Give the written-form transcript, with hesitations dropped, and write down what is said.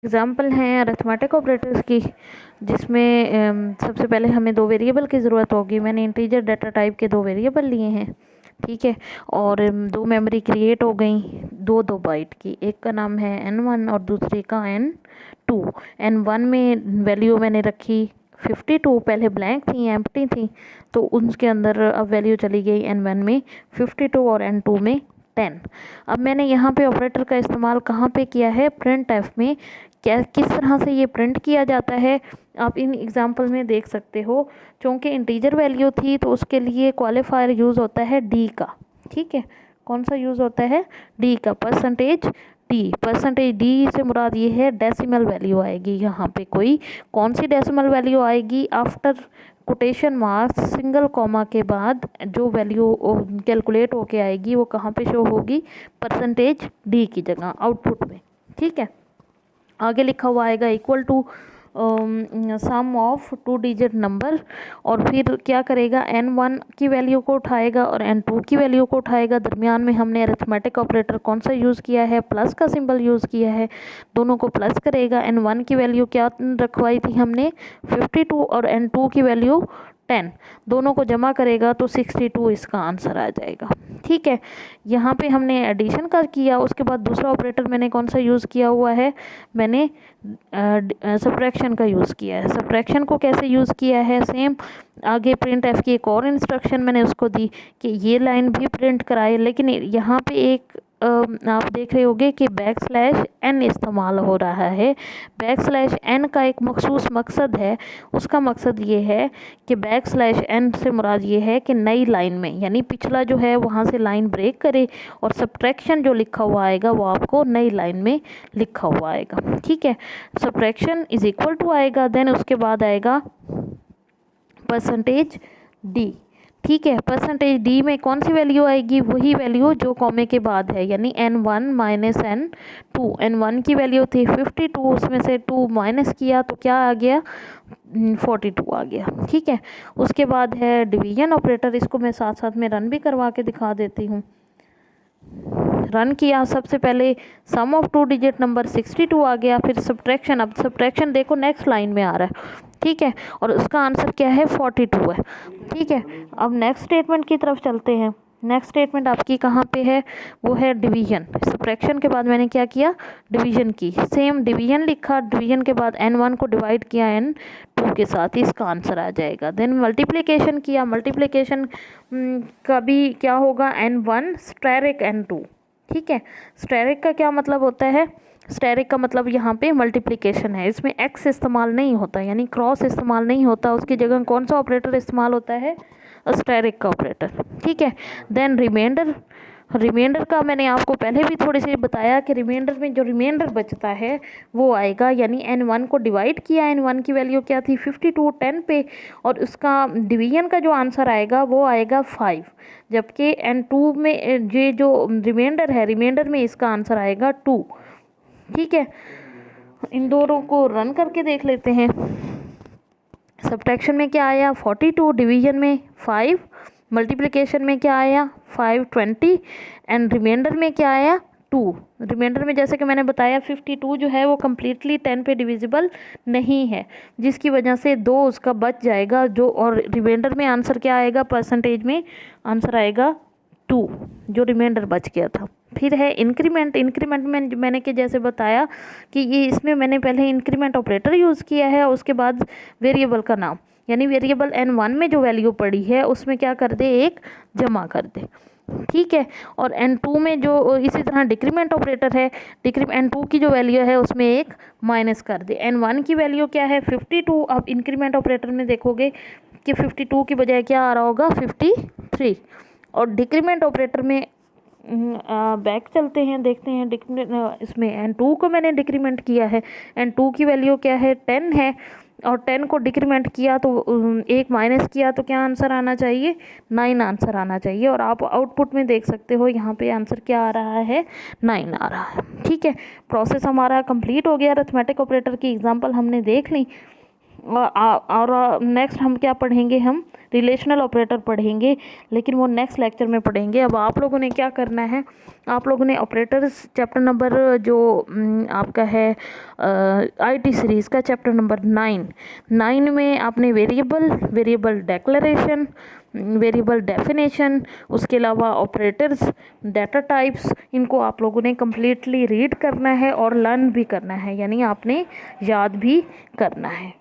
Example हैं arithmetic operators की, जिसमें सबसे पहले हमें दो वेरिएबल की ज़रूरत होगी। मैंने इंटीजर डाटा टाइप के दो वेरिएबल लिए हैं, ठीक है, और दो मेमोरी क्रिएट हो गई दो दो बाइट की। एक का नाम है N1 और दूसरे का N2। N1 में वैल्यू मैंने रखी 52, पहले ब्लैंक थी, एम्प्टी थी, तो उसके अंदर अब वैल्यू चली गई N1 में 52 और N2 में 10। अब मैंने यहाँ पे ऑपरेटर का इस्तेमाल कहाँ पे किया है, प्रिंट एफ में। क्या किस तरह से ये प्रिंट किया जाता है आप इन एग्जाम्पल में देख सकते हो। चूँकि इंटीजर वैल्यू थी तो उसके लिए क्वालिफायर यूज़ होता है डी का, ठीक है। कौन सा यूज़ होता है, डी का, परसेंटेज डी। परसेंटेज डी से मुराद ये है डेसिमल वैल्यू आएगी यहाँ पे। कोई कौन सी डेसिमल वैल्यू आएगी, after quotation marks single comma के बाद जो वैल्यू कैलकुलेट होके आएगी वो कहाँ पे शो होगी, परसेंटेज डी की जगह आउटपुट में, ठीक है। आगे लिखा हुआ आएगा equal to sum of two digit number, और फिर क्या करेगा, N1 की वैल्यू को उठाएगा और N2 की वैल्यू को उठाएगा। दरमियान में हमने अरिथमेटिक ऑपरेटर कौन सा यूज़ किया है, प्लस का सिंबल यूज़ किया है, दोनों को प्लस करेगा। N1 की वैल्यू क्या रखवाई थी हमने 52 और N2 की वैल्यू 10, दोनों को जमा करेगा तो 62 इसका आंसर आ जाएगा, ठीक है। यहाँ पे हमने एडिशन का किया, उसके बाद दूसरा ऑपरेटर मैंने कौन सा यूज़ किया हुआ है, मैंने सब्ट्रैक्शन का यूज़ किया है। सब्ट्रैक्शन को कैसे यूज़ किया है, सेम आगे प्रिंट एफ की एक और इंस्ट्रक्शन मैंने उसको दी कि ये लाइन भी प्रिंट कराए, लेकिन यहाँ पे एक आप देख रहे होगे कि \n इस्तेमाल हो रहा है। \n का एक मखसूस मकसद है, उसका मकसद ये है कि \n से मुराद ये है कि नई लाइन में, यानी पिछला जो है वहाँ से लाइन ब्रेक करे, और सब्ट्रैक्शन जो लिखा हुआ आएगा वो आपको नई लाइन में लिखा हुआ आएगा, ठीक है। सब्ट्रैक्शन इज इक्वल टू आएगा, देन उसके बाद आएगा परसेंटेज डी, ठीक है। परसेंटेज डी में कौन सी वैल्यू आएगी, वही वैल्यू जो कॉमे के बाद है, यानी N1 माइनस N2। N1 की वैल्यू थी 52, उसमें से 2 माइनस किया तो क्या आ गया, 42 आ गया, ठीक है। उसके बाद है डिवीजन ऑपरेटर, इसको मैं साथ साथ में रन भी करवा के दिखा देती हूँ। रन किया, सबसे पहले सम ऑफ टू डिजिट नंबर 62 आ गया, फिर सब्ट्रैक्शन। अब सब्ट्रैक्शन देखो नेक्स्ट लाइन में आ रहा है, ठीक है, और उसका आंसर क्या है, 42 है, ठीक है। अब नेक्स्ट स्टेटमेंट की तरफ चलते हैं। नेक्स्ट स्टेटमेंट आपकी कहाँ पे है, वो है डिवीजन। सब्ट्रैक्शन के बाद मैंने क्या किया, डिवीजन की, सेम डिवीजन लिखा, डिवीजन के बाद N1 को डिवाइड किया N2 के साथ, इसका आंसर आ जाएगा। देन मल्टीप्लिकेशन किया, मल्टीप्लिकेशन का भी क्या होगा, N1 स्टेरिक N2, ठीक है। स्टेरिक का क्या मतलब होता है, स्टेरिक का मतलब यहाँ पे मल्टीप्लिकेशन है, इसमें एक्स इस्तेमाल नहीं होता, यानी क्रॉस इस्तेमाल नहीं होता, उसकी जगह कौन सा ऑपरेटर इस्तेमाल होता है, स्टेरिक का ऑपरेटर, ठीक है। देन रिमाइंडर, रिमाइंडर का मैंने आपको पहले भी थोड़ी सी बताया कि रिमाइंडर में जो रिमाइंडर बचता है वो आएगा, यानी N1 को डिवाइड किया, N1 की वैल्यू क्या थी 52 10 पे, और उसका डिवीजन का जो आंसर आएगा वो आएगा 5, जबकि N2 में ये जो रिमाइंडर है, रिमाइंडर में इसका आंसर आएगा 2, ठीक है। इन दोनों को रन करके देख लेते हैं। सब्ट्रैक्शन में क्या आया 42, डिवीजन में 5, मल्टीप्लिकेशन में क्या आया 5 20, एंड रिमाइंडर में क्या आया 2। रिमाइंडर में जैसे कि मैंने बताया 52 जो है वो कम्प्लीटली 10 पे डिविजिबल नहीं है, जिसकी वजह से 2 उसका बच जाएगा जो, और रिमाइंडर में आंसर क्या आएगा, परसेंटेज में आंसर आएगा 2 जो रिमाइंडर बच गया था। फिर है इंक्रीमेंट। इंक्रीमेंट में मैंने कि जैसे बताया कि ये इसमें मैंने पहले इंक्रीमेंट ऑपरेटर यूज़ किया है, उसके बाद वेरिएबल का नाम, यानी वेरिएबल N1 में जो वैल्यू पड़ी है उसमें क्या कर दे, एक जमा कर दे, ठीक है। और N2 में जो इसी तरह डिक्रीमेंट ऑपरेटर है, N2 की जो वैल्यू है उसमें एक माइनस कर दे। N1 की वैल्यू क्या है 52, अब इंक्रीमेंट ऑपरेटर में देखोगे कि 52 की बजाय क्या आ रहा होगा 53, और डिक्रीमेंट ऑपरेटर में बैक चलते हैं, देखते हैं इसमें N2 को मैंने डिक्रीमेंट किया है, N2 की वैल्यू क्या है 10 है, और 10 को डिक्रीमेंट किया तो एक माइनस किया तो क्या आंसर आना चाहिए, 9 आंसर आना चाहिए, और आप आउटपुट में देख सकते हो यहाँ पे आंसर क्या आ रहा है, 9 आ रहा है, ठीक है। प्रोसेस हमारा कंप्लीट हो गया, अरिथमेटिक ऑपरेटर की एग्जांपल हमने देख ली। और नेक्स्ट हम क्या पढ़ेंगे, हम रिलेशनल ऑपरेटर पढ़ेंगे, लेकिन वो नेक्स्ट लेक्चर में पढ़ेंगे। अब आप लोगों ने क्या करना है, आप लोगों ने ऑपरेटर्स चैप्टर नंबर जो आपका है आईटी सीरीज़ का चैप्टर नंबर 9 में आपने वेरिएबल डेक्लरेशन, वेरिएबल डेफिनेशन, उसके अलावा ऑपरेटर्स, डाटा टाइप्स, इनको आप लोगों ने कम्प्लीटली रीड करना है और लर्न भी करना है, यानी आपने याद भी करना है।